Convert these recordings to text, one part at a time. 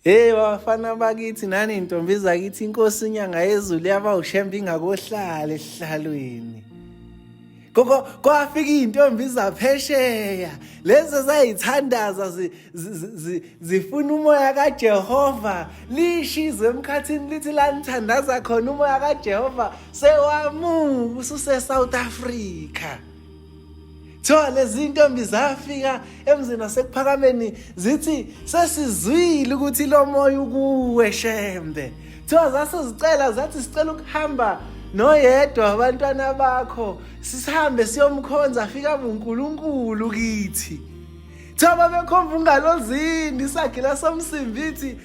Hey bafana bakithi nani intombi zakithi inkosi inyanga yezulu yaba ushembe ingakohlala esihlalweni. Kwafika intombi zaphesheya lezi zayithandaza zifuna umoya kaJehova lishize emkhathini lithi lanithandaza khona umoya kaJehova sewamuka ususe South Africa. Thola lezi intombi zafika emzini wasekuphakameni zithi sesizwile ukuthi lo moya ukuwe shembe. Thola zasizicela zathi sicela ukuhamba noyedwa abantwana bakho sihambe siyomkhonza afika uNkulunkulu kithi. Thoba bekhomba ungalozindi isagila somsimbithi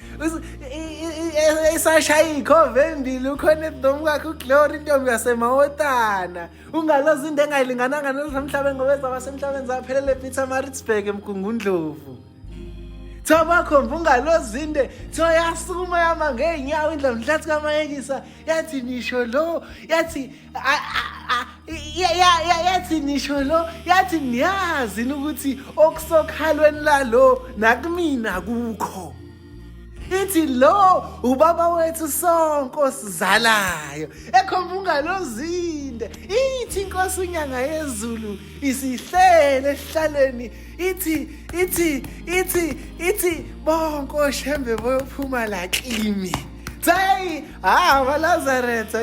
isashaya ikhove embili ukhona edomu kakho uGlory intombi yasemawotana ungalozindi engayilingananga nesamhlabeni ngoba ezabasemhlabeni zaphelele ePietermaritzburg emGungundlovu. Thoba khomba ungalozinde thoyasukuma yama ngeenyawo indlela mhlathi kaMayekisa yathi nisho lo yathi yathi nisho lo yathi niyazi ukuthi okusokhalweni lalo nakumina kukho. Ithi lo ubaba wethu sonke sizalayo ekhomba ungalozinde ithi inkosi unyanga yezulu isihlele esihlalweni ithi bonke oshembe boyophuma la kimi. Say, Lazarus,